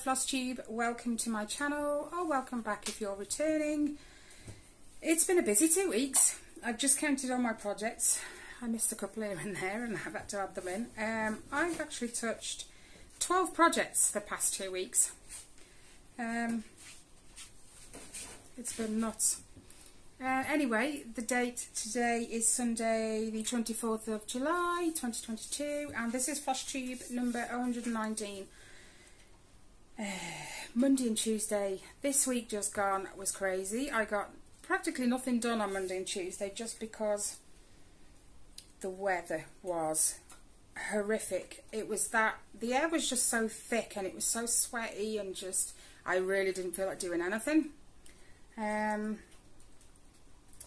Flosstube, welcome to my channel, or welcome back if you're returning. It's been a busy 2 weeks. I've just counted all my projects. I missed a couple here and there and I've had to add them in. I've actually touched 12 projects the past 2 weeks. It's been nuts. Anyway, the date today is Sunday the 24th of July 2022 and this is Flosstube number 119. Monday and Tuesday this week just gone was crazy. I got practically nothing done on Monday and Tuesday just because the weather was horrific. It was that the air was just so thick and it was so sweaty and just I really didn't feel like doing anything.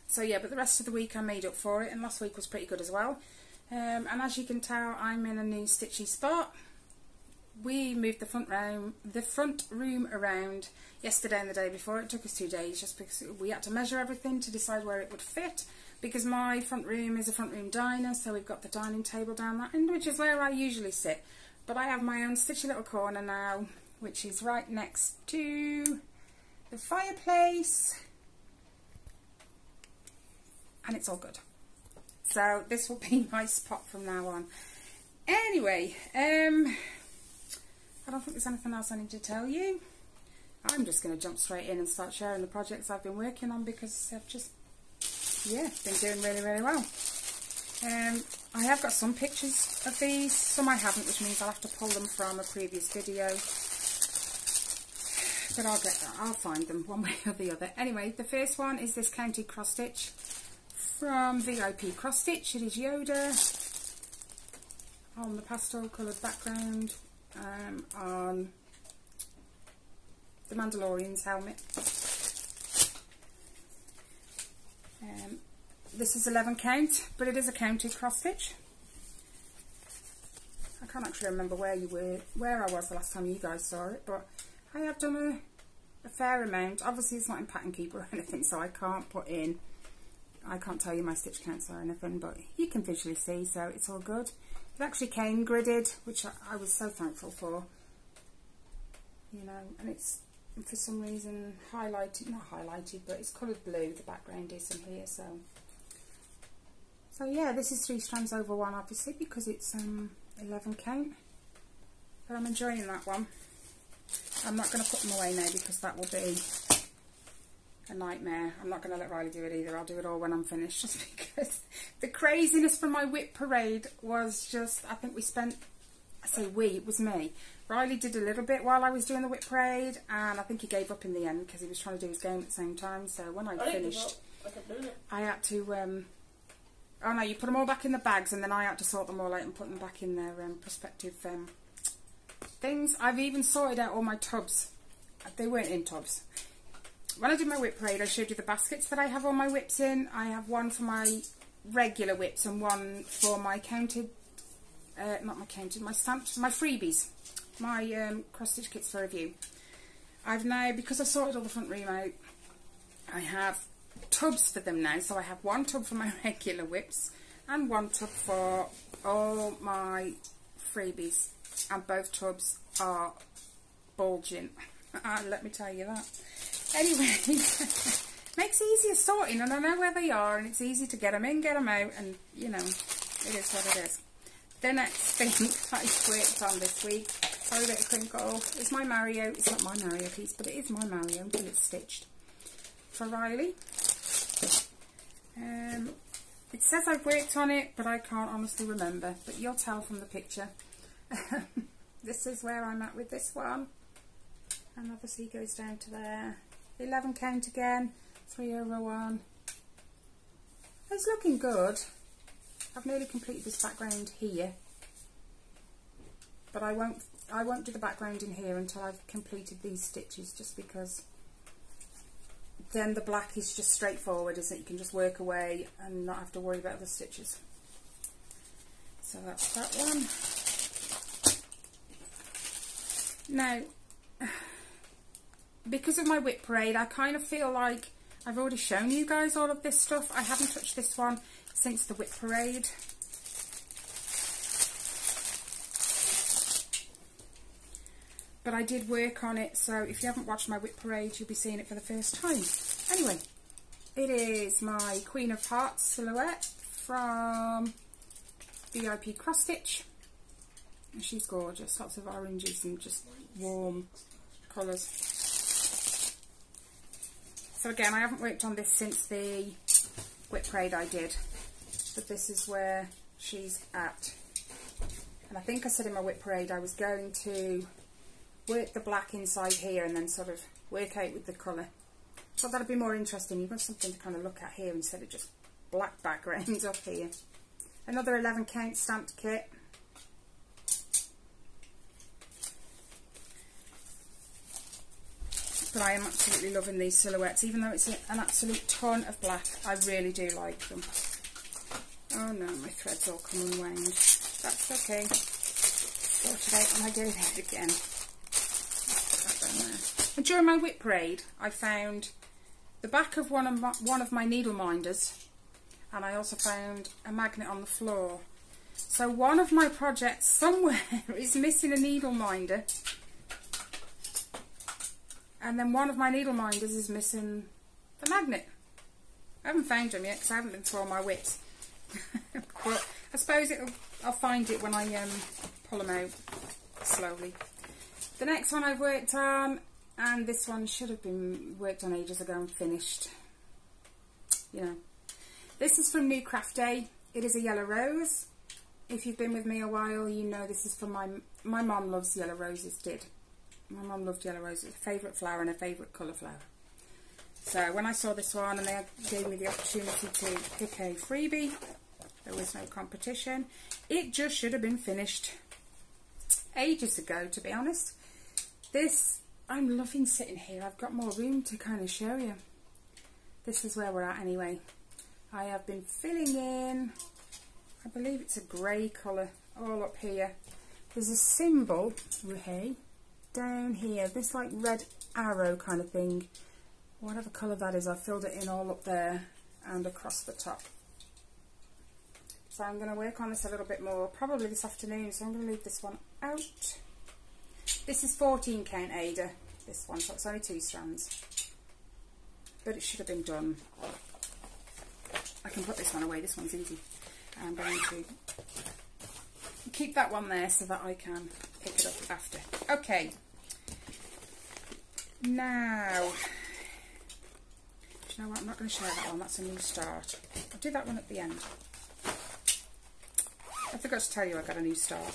So yeah, but the rest of the week I made up for it, and last week was pretty good as well. And as you can tell, I'm in a new stitchy spot. We moved the front room around yesterday and the day before. It took us 2 days just because we had to measure everything to decide where it would fit, because my front room is a front room diner, so we've got the dining table down that end, which is where I usually sit. But I have my own stitchy little corner now, which is right next to the fireplace, and it's all good. So this will be my spot from now on. Anyway, I don't think there's anything else I need to tell you. I'm just going to jump straight in and start sharing the projects I've been working on because I've just, yeah, been doing really, really well. I have got some pictures of these, some I haven't, which means I'll have to pull them from a previous video. But I'll find them one way or the other. Anyway, the first one is this counted cross stitch from VIP Cross Stitch. It is Yoda on the pastel coloured background. On the Mandalorian's helmet. This is 11 count, but it is a counted cross stitch. I can't actually remember where I was the last time you guys saw it, but I have done a fair amount. Obviously it's not in Pattern Keeper or anything, so I can't tell you my stitch counts or anything, but you can visually see, so it's all good. It actually came gridded, which I was so thankful for, you know, and it's for some reason highlighted, not highlighted, but it's coloured blue, the background is in here, so yeah, this is 3 strands over 1 obviously because it's 11 count, but I'm enjoying that one. I'm not going to put them away now because that will be a nightmare. I'm not going to let Riley do it either. I'll do it all when I'm finished, just because the craziness from my whip parade was just, I think we spent, I say we, it was me. Riley did a little bit while I was doing the whip parade, and I think he gave up in the end because he was trying to do his game at the same time. So when I finished, I had to, oh no, you put them all back in the bags, and then I had to sort them all out and put them back in their prospective things. I've even sorted out all my tubs. They weren't in tubs. When I did my whip parade, I showed you the baskets that I have all my whips in. I have one for my regular whips and one for my counted, not my counted, my stamped, my freebies, my cross stitch kits for review. I've now, because I've sorted all the front room out, I have tubs for them now. So I have one tub for my regular whips and one tub for all my freebies, and both tubs are bulging. Let me tell you that. Anyway, makes it easier sorting, and I know where they are, and it's easy to get them in, get them out, and you know, it is what it is. The next thing I've worked on this week, sorry about the crinkle, is my Mario. It's not my Mario piece, but it is my Mario until it's stitched for Riley. It says I've worked on it, but I can't honestly remember, but you'll tell from the picture. This is where I'm at with this one, and obviously it goes down to there. 11 count again, 3 over 1. It's looking good. I've nearly completed this background here, but I won't do the background in here until I've completed these stitches, just because then the black is just straightforward, isn't it? You can just work away and not have to worry about the stitches. So that's that one. Now, because of my whip parade, I kind of feel like I've already shown you guys all of this stuff. I haven't touched this one since the whip parade. but I did work on it, so if you haven't watched my whip parade, you'll be seeing it for the first time. Anyway, it is my Queen of Hearts silhouette from VIP Cross Stitch. And she's gorgeous, lots of oranges and just warm colours. So again, I haven't worked on this since the whip parade I did, but this is where she's at. And I think I said in my whip parade I was going to work the black inside here and then sort of work out with the colour. Thought that'd be more interesting. You've got something to kind of look at here instead of just black backgrounds up here. Another 11 count stamped kit. But I am absolutely loving these silhouettes, even though it's an absolute ton of black. I really do like them. Oh no, my thread's all come unwound. That's okay. Sort it out when I go there again. And during my whip parade, I found the back of one of my needle minders, and I also found a magnet on the floor. So one of my projects somewhere is missing a needle minder, and then one of my needle minders is missing the magnet. I haven't found them yet because I haven't been through all my whips. But I suppose I'll find it when I pull them out slowly. The next one I've worked on, and this one should have been worked on ages ago and finished. You know, this is from New Craft Day. It is a yellow rose. If you've been with me a while, you know this is from my mum loves yellow roses. My mum loved yellow roses, her favourite flower and her favourite colour flower. So when I saw this one and they gave me the opportunity to pick a freebie, there was no competition. It just should have been finished ages ago, to be honest. This, I'm loving sitting here. I've got more room to kind of show you. This is where we're at anyway. I have been filling in, I believe it's a grey colour, all up here. There's a symbol, down here, this like red arrow kind of thing. Whatever colour that is, I've filled it in all up there and across the top. So I'm going to work on this a little bit more, probably this afternoon, so I'm going to leave this one out. This is 14 count Ada, this one, so it's only 2 strands. But it should have been done. I can put this one away, this one's easy. I'm going to keep that one there so that I can pick it up after. Okay. Now, do you know what, I'm not going to share that one, that's a new start. I'll do that one at the end. I forgot to tell you I got a new start.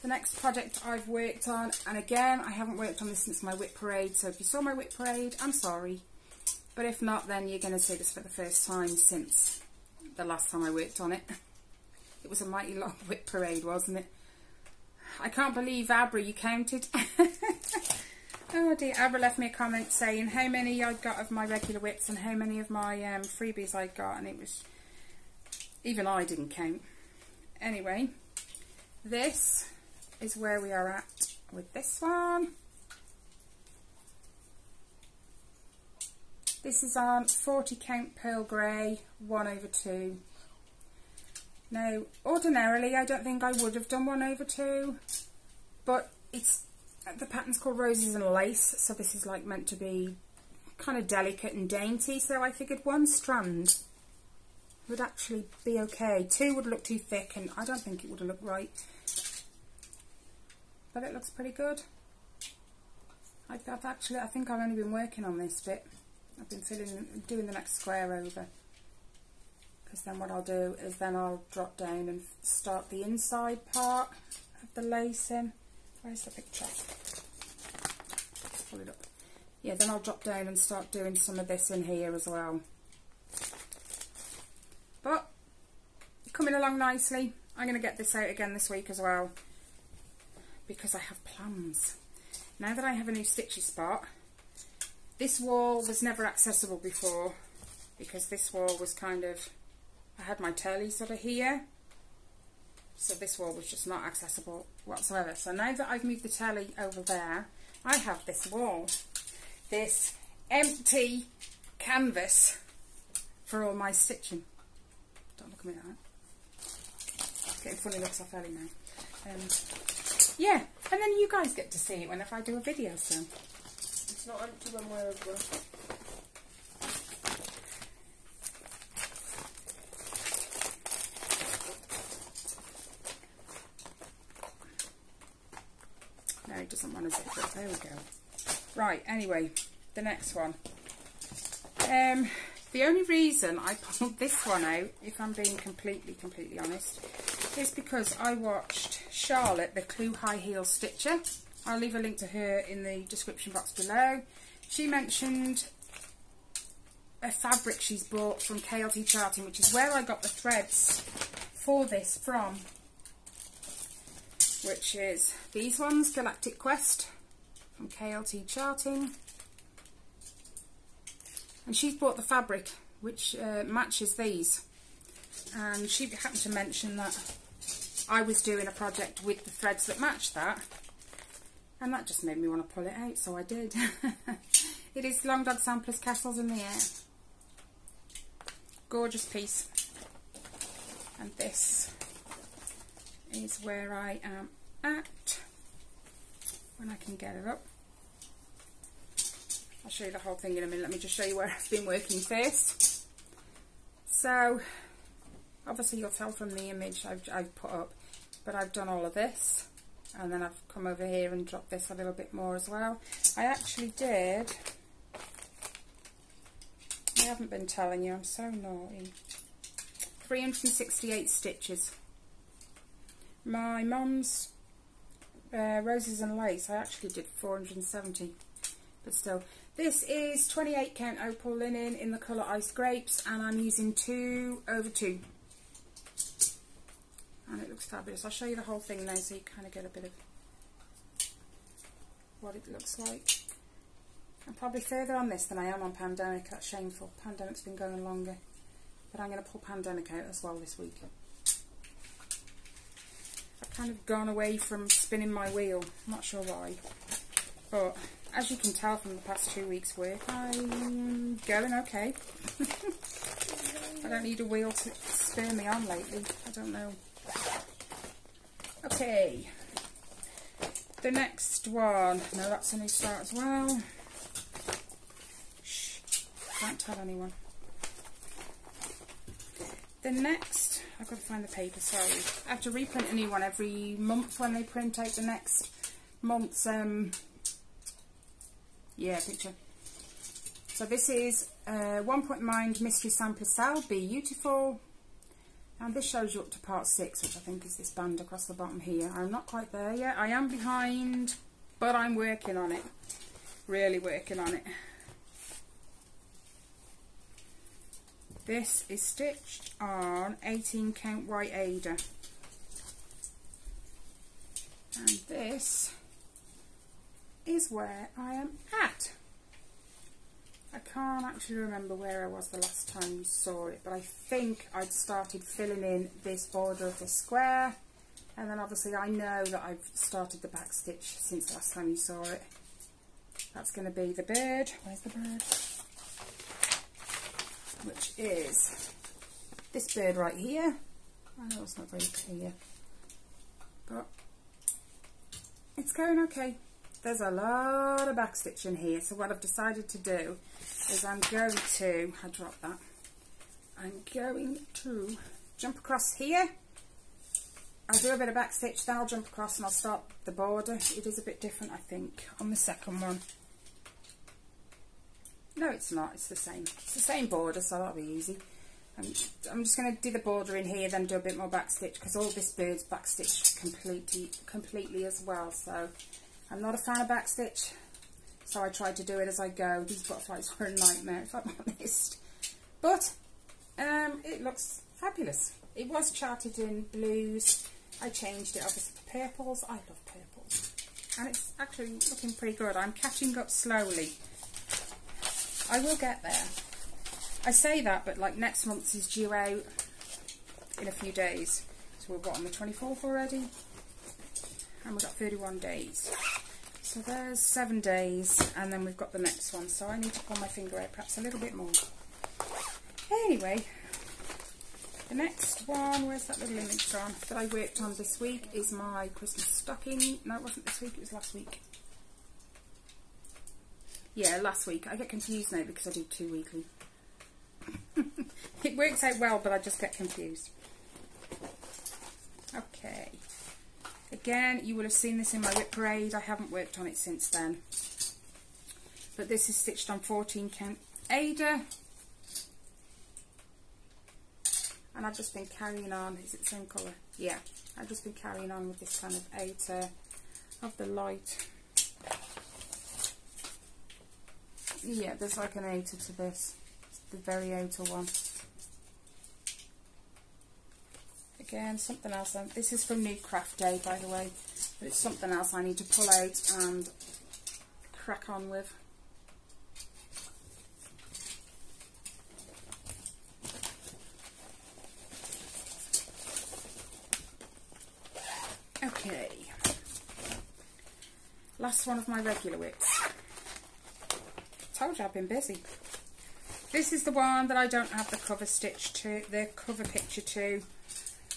The next project I've worked on, and again, I haven't worked on this since my whip parade, so if you saw my whip parade, I'm sorry. But if not, then you're going to see this for the first time since the last time I worked on it. It was a mighty long whip parade, wasn't it? I can't believe, Abra, you counted. Oh dear, Abra left me a comment saying how many I got of my regular whips and how many of my freebies I got, and it was, even I didn't count. Anyway, this is where we are at with this one. This is on 40 count pearl grey, 1/2. Now, ordinarily, I don't think I would have done 1/2, but the pattern's called Roses and Lace, so this is like meant to be kind of delicate and dainty, so I figured 1 strand would actually be okay. 2 would look too thick, and I don't think it would have looked right, but it looks pretty good. I think I've only been working on this bit. I've been doing the next square over, because then what I'll do is then I'll drop down and start the inside part of the lacing. Where's the picture? Let's pull it up. Yeah, then I'll drop down and start doing some of this in here as well. But coming along nicely. I'm going to get this out again this week as well, because I have plans. Now that I have a new stitchy spot, this wall was never accessible before, because this wall was kind of, I had my telly sort of here, so this wall was just not accessible whatsoever. So now that I've moved the telly over there, I have this wall, this empty canvas for all my stitching. Don't look at me like that. Getting funny looks off Ellie now. Yeah, and then you guys get to see it whenever I do a video, so. It's not empty when we're over. No, it doesn't want to zip it. There we go. Right, anyway, the next one. The only reason I pulled this one out, if I'm being completely honest, is because I watched Charlotte, the Clue High Heel Stitcher. I'll leave a link to her in the description box below. She mentioned a fabric she's bought from KLT Charting, which is where I got the threads for this from, which is these ones, Galactic Quest from KLT Charting. And she's bought the fabric which matches these, and she happened to mention that I was doing a project with the threads that match that, and that just made me want to pull it out, so I did. It is Long Dog Samplers Castles in the Air. Gorgeous piece. And this is where I am at when I can get it up. I'll show you the whole thing in a minute. Let me just show you where I've been working first. So, obviously you'll tell from the image I've put up, but I've done all of this, and then I've come over here and dropped this a little bit more as well. I actually did, I haven't been telling you, I'm so naughty, 368 stitches. My mum's Roses and Lace, I actually did 470, but still. This is 28 count opal linen in the colour Ice Grapes, and I'm using 2/2. And it looks fabulous. I'll show you the whole thing now so you kind of get a bit of what it looks like. I'm probably further on this than I am on Pandemic. That's shameful. Pandemic's been going longer. But I'm going to pull Pandemic out as well this week. I've kind of gone away from spinning my wheel. I'm not sure why. But as you can tell from the past 2 weeks' work, I'm going okay. I don't need a wheel to spur me on lately. I don't know. Okay. The next one. No, that's a new start as well. Shh. Can't tell anyone. The next, I've got to find the paper, sorry. I have to reprint a new one every month when they print out the next month's picture. So this is 1 Point Mind Mystery Sampler Cell, Beautiful. And this shows you up to part 6, which I think is this band across the bottom here. I'm not quite there yet. I am behind, but I'm working on it. Really working on it. This is stitched on 18 count white Ada. And this is where I am at. I can't actually remember where I was the last time you saw it, but I think I'd started filling in this border of the square, and then obviously I know that I've started the back stitch since last time you saw it. That's going to be the bird. Where's the bird? Which is this bird right here. I know it's not very clear, but it's going okay. There's a lot of back stitch in here, so what I've decided to do is I'm going to, I dropped that, I'm going to jump across here. I'll do a bit of back stitch, then I'll jump across and I'll start the border. It is a bit different, I think, on the second one. No, it's not, it's the same. It's the same border, so that'll be easy. I'm just going to do the border in here, then do a bit more back stitch, because all this bird's back stitched completely as well, so I'm not a fan of back stitch, so I tried to do it as I go. These butterflies were a nightmare, if I'm honest. But it looks fabulous. It was charted in blues. I changed it obviously to purples. I love purples. And it's actually looking pretty good. I'm catching up slowly. I will get there. I say that, but like next month's is due out in a few days. So we've got on the 24th already. And we've got 31 days. So there's 7 days, and then we've got the next one. So I need to pull my finger out perhaps a little bit more. Anyway, The next one, where's that little image gone, that I worked on this week is my Christmas stocking. No, it wasn't this week, it was last week. Yeah, last week. I get confused now because I do 2 weekly. It works out well, but I just get confused. Okay. Again, you will have seen this in my whip parade. I haven't worked on it since then. But this is stitched on 14 count Ada. And I've just been carrying on. Is it the same colour? Yeah. I've just been carrying on with this kind of outer of the light. Yeah, there's like an outer to this. It's the very outer one. Again, something else. This is from New Craft Day, by the way. But it's something else I need to pull out and crack on with. Okay. Last one of my regular whips. Told you I've been busy. This is the one that I don't have the cover stitch to, the cover picture to.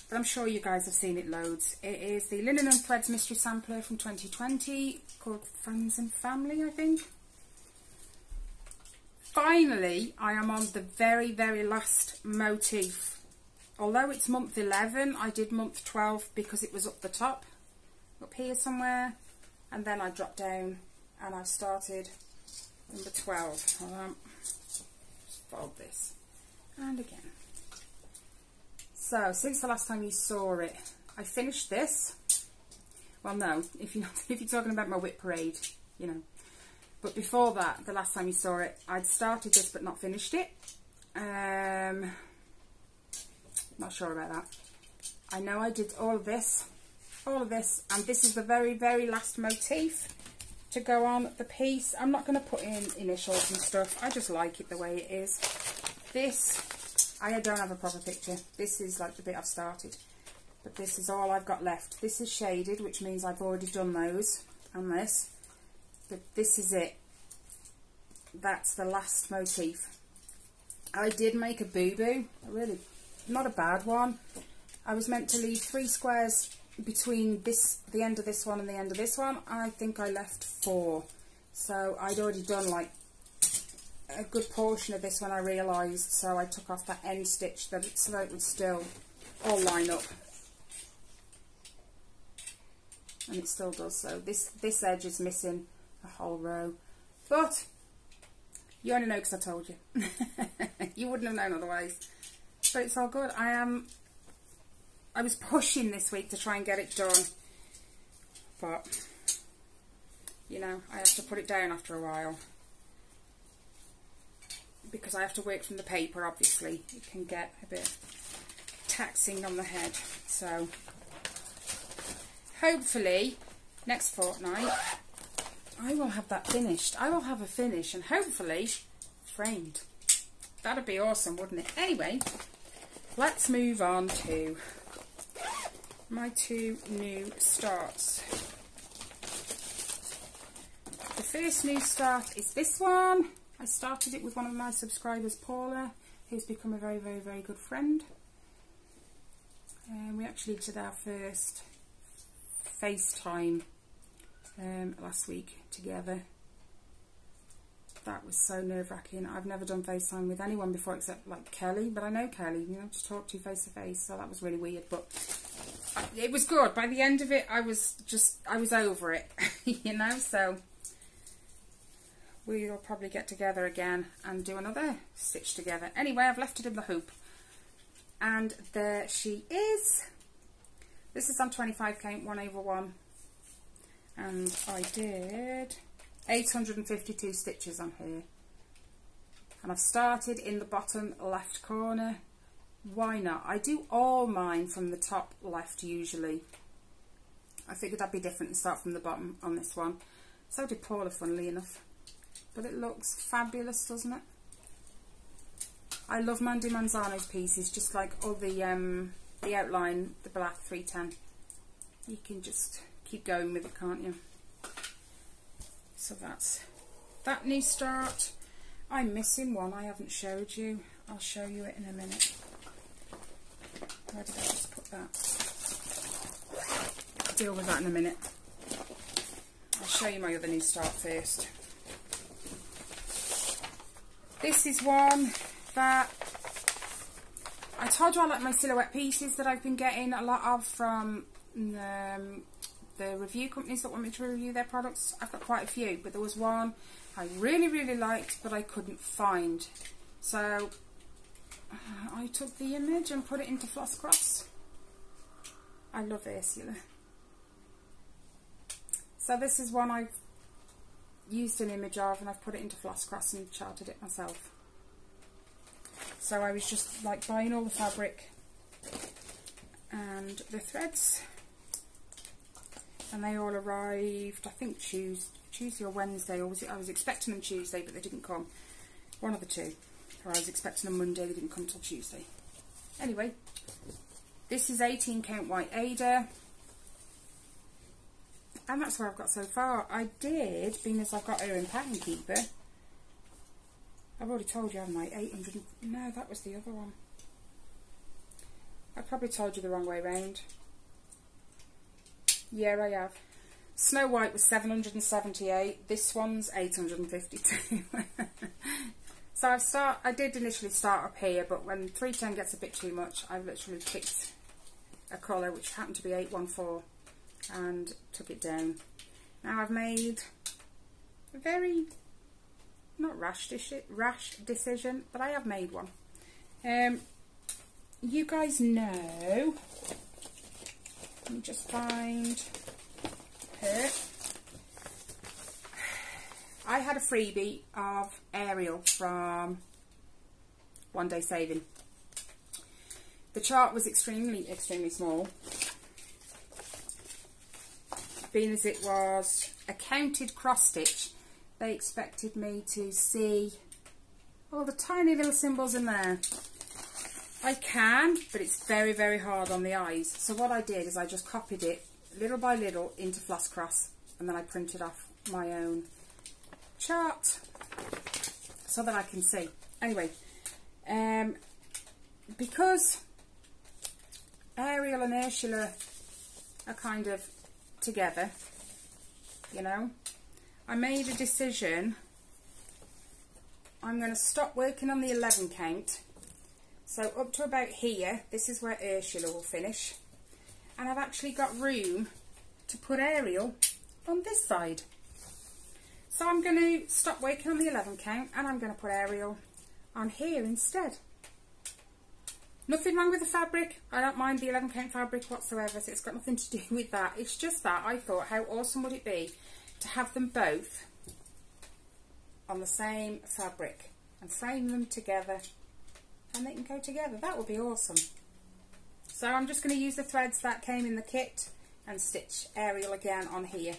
But I'm sure you guys have seen it loads. It is the Linen and Threads Mystery Sampler from 2020 called Friends and Family, I think. Finally, I am on the very, very last motif. Although it's month 11, I did month 12 because it was up the top, up here somewhere. And then I dropped down and I've started number 12. Just fold this. And again. So, since the last time you saw it, I finished this. Well, no, if you're talking about my whip parade, you know. But before that, the last time you saw it, I'd started this but not finished it. Not sure about that. I know I did all of this, and this is the very, very last motif to go on the piece. I'm not going to put in initials and stuff. I just like it the way it is. This, I don't have a proper picture. This is like the bit I've started. But this is all I've got left. This is shaded, which means I've already done those and this. But this is it. That's the last motif. I did make a boo-boo. Really, not a bad one. I was meant to leave 3 squares between this, the end of this one and the end of this one. I think I left 4. So I'd already done like a good portion of this when I realised, so I took off that end stitch so that it would still all line up. And it still does so. This edge is missing a whole row. But you only know because I told you. You wouldn't have known otherwise. But it's all good. I was pushing this week to try and get it done. But, you know, I have to put it down after a while. Because I have to work from the paper, obviously. It can get a bit taxing on the head. So, hopefully, next fortnight, I will have that finished. I will have a finish and hopefully framed. That'd be awesome, wouldn't it? Anyway, let's move on to my 2 new starts. The first new start is this one. I started it with one of my subscribers, Paula, who's become a very, very, very good friend. We actually did our first FaceTime last week together. That was so nerve-wracking. I've never done FaceTime with anyone before except like Kelly, but I know Kelly, you know, to talk to face to face, so that was really weird, but it was good. By the end of it, I was over it, you know, so we'll probably get together again and do another stitch together. Anyway, I've left it in the hoop. And there she is. This is on 25 count, 1/1. And I did 852 stitches on here. And I've started in the bottom left corner. Why not? I do all mine from the top left usually. I figured that'd be different and start from the bottom on this one. So did Paula, funnily enough. But it looks fabulous, doesn't it? I love Mandy Manzano's pieces, just like all the outline, the black 310. You can just keep going with it, can't you? So that's that new start. I'm missing one I haven't showed you. I'll show you it in a minute. Where did I just put that? I'll deal with that in a minute. I'll show you my other new start first. This is one that I told you I like my silhouette pieces that I've been getting a lot of from the review companies that want me to review their products. I've got quite a few, but there was one I really liked but I couldn't find. So I took the image and put it into Floss Cross. I love Ursula. So this is one I've used an image of and I've put it into Floss Cross and charted it myself. So I was just like buying all the fabric and the threads, and they all arrived I think Tuesday or Wednesday, or was it? I was expecting them Tuesday but they didn't come. One of the two. Or I was expecting them Monday, they didn't come till Tuesday. Anyway, this is 18 count white Ada. And that's where I've got so far. I did, being as I've got her in Pattern Keeper, I've already told you, haven't I? 800, no, that was the other one. I probably told you the wrong way round. Yeah, I have. Snow White was 778, this one's 852. So I did initially start up here, but when 310 gets a bit too much, I've literally picked a colour which happened to be 814 and took it down. Now I've made a very, not rash decision, but I have made one. You guys know, let me just find her. I had a freebie of Ariel from One Day Saving. The chart was extremely small, being as it was a counted cross stitch. They expected me to see all the tiny little symbols in there. I can, but it's very hard on the eyes. So what I did is I just copied it little by little into Floss Cross, and then I printed off my own chart so that I can see. Anyway, because Ariel and Ursula are kind of together, you know, I made a decision. I'm going to stop working on the 11 count. So up to about here, this is where Ursula will finish. And I've actually got room to put Ariel on this side. So I'm going to stop working on the 11 count and I'm going to put Ariel on here instead. Nothing wrong with the fabric. I don't mind the 11 count fabric whatsoever, so it's got nothing to do with that. It's just that I thought, how awesome would it be to have them both on the same fabric and frame them together and they can go together. That would be awesome. So I'm just going to use the threads that came in the kit and stitch Ariel again on here.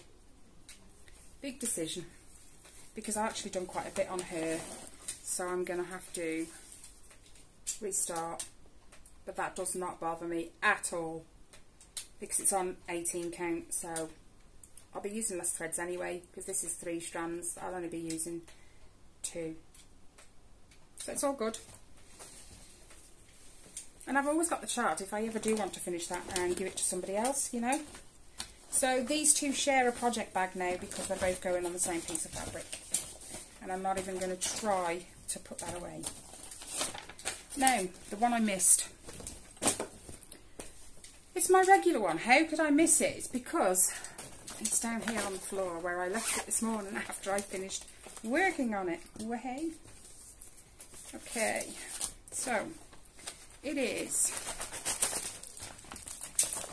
Big decision, because I've actually done quite a bit on her, so I'm going to have to restart, but that does not bother me at all because it's on 18 count. So I'll be using less threads anyway, because this is 3 strands. I'll only be using 2, so it's all good. And I've always got the chart if I ever do want to finish that and give it to somebody else, you know. So these two share a project bag now because they're both going on the same piece of fabric. And I'm not even going to try to put that away. Now, the one I missed. It's my regular one. How could I miss it? It's because it's down here on the floor where I left it this morning after I finished working on it. Way. Okay, so it is,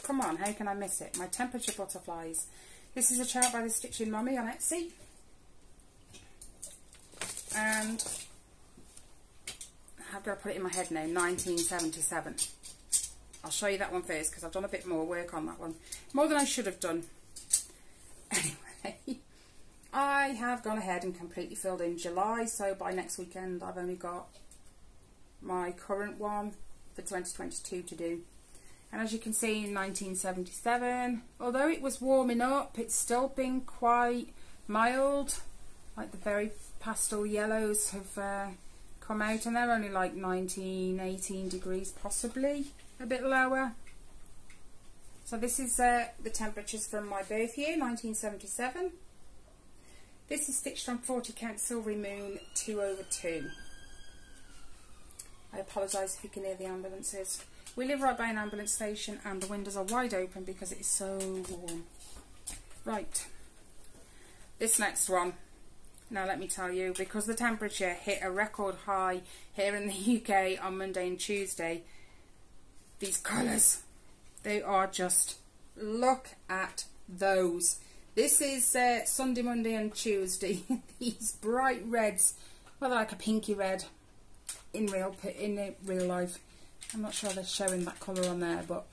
come on, how can I miss it? My Temperature Butterflies. This is a chart by the Stitching Mummy on Etsy. And I've got to put it in my head now, 1977. I'll show you that one first because I've done a bit more work on that one. More than I should have done. Anyway, I have gone ahead and completely filled in July, so by next weekend I've only got my current one for 2022 to do. And as you can see, in 1977, although it was warming up, it's still been quite mild. Like the very pastel yellows have come out, and they're only like 19, 18 degrees, possibly a bit lower. So this is the temperatures from my birth year, 1977. This is stitched on 40 count Silvery Moon 2/2. I apologise if you can hear the ambulances. We live right by an ambulance station and the windows are wide open because it is so warm. Right, this next one. Now let me tell you, because the temperature hit a record high here in the UK on Monday and Tuesday, these colours, they are just, look at those. This is Sunday, Monday and Tuesday. These bright reds, well, they're like a pinky red in real life. I'm not sure they're showing that colour on there, but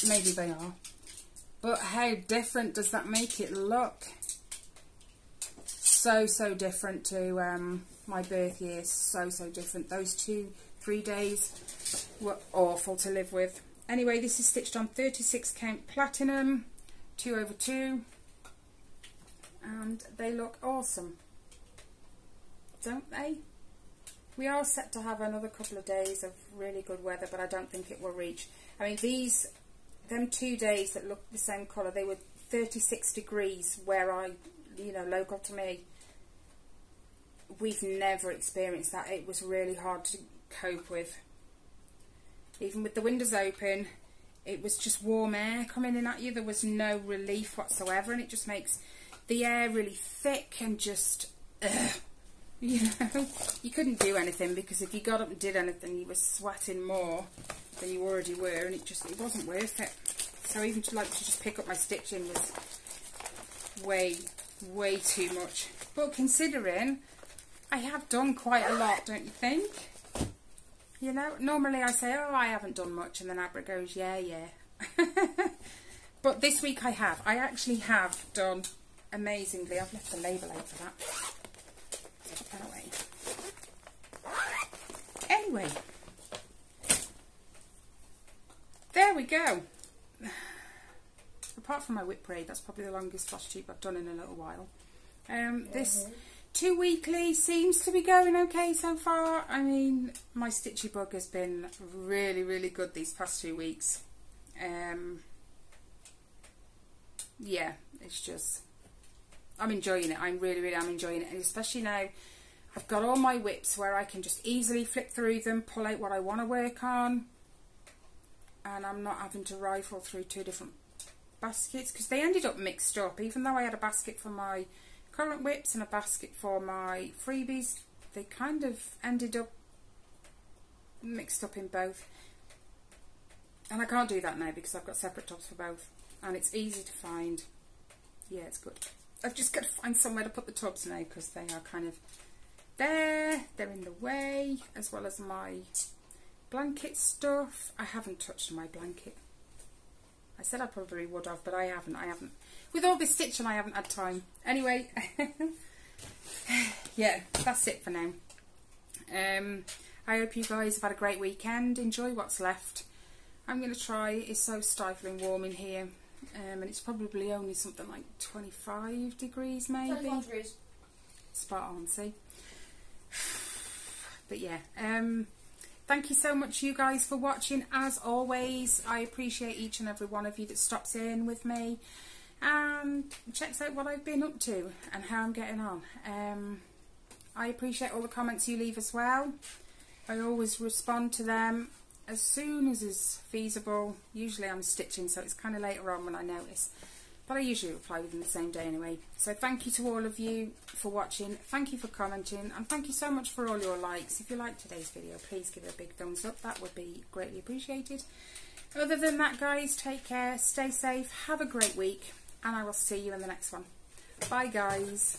maybe they are. But how different does that make it look? So different to my birth year. So different. Those 2-3 days were awful to live with. Anyway, this is stitched on 36 count platinum 2/2, and they look awesome, don't they? We are set to have another couple of days of really good weather, but I don't think it will reach. I mean, them 2 days that look the same colour, they were 36 degrees where local to me. We've never experienced that. It was really hard to cope with. Even with the windows open, it was just warm air coming in at you. There was no relief whatsoever, and it just makes the air really thick and just, you couldn't do anything, because if you got up and did anything, you were sweating more than you already were, and it wasn't worth it. So even to just pick up my stitching was way too much. But considering I have done quite a lot, don't you think? You know, normally I say, oh, I haven't done much, and then Abra goes, yeah. But this week I have. I actually have done amazingly. I've left the label out for that. Put that away. Anyway, there we go. Apart from my whip braid, that's probably the longest Flosstube I've done in a little while. This 2 weekly seems to be going okay so far. I mean, my stitchy bug has been really good these past 2 weeks. Yeah, it's just, I'm enjoying it. I really am enjoying it, and especially now I've got all my whips where I can just easily flip through them, pull out what I want to work on, and I'm not having to rifle through 2 different baskets, because they ended up mixed up. Even though I had a basket for my current whips and a basket for my freebies, they kind of ended up mixed up in both, and I can't do that now because I've got separate tubs for both, and it's easy to find. Yeah, it's good. I've just got to find somewhere to put the tubs now, because they are kind of there, they're in the way, as well as my blanket stuff. I haven't touched my blanket. I said I probably would have, but I haven't. With all this stitching, I haven't had time. Anyway, yeah, that's it for now. I hope you guys have had a great weekend. Enjoy what's left. I'm going to try. It's so stifling warm in here. And it's probably only something like 25 degrees maybe. 21 degrees. Spot on, see? But yeah, thank you so much, you guys, for watching. As always, I appreciate each and every one of you that stops in with me and checks out what I've been up to and how I'm getting on. I appreciate all the comments you leave as well. I always respond to them as soon as is feasible. Usually I'm stitching, so it's kind of later on when I notice, but I usually reply within the same day anyway. So thank you to all of you for watching, thank you for commenting, and thank you so much for all your likes. If you liked today's video, please give it a big thumbs up. That would be greatly appreciated. Other than that, guys, take care, stay safe, have a great week, and I will see you in the next one. Bye, guys.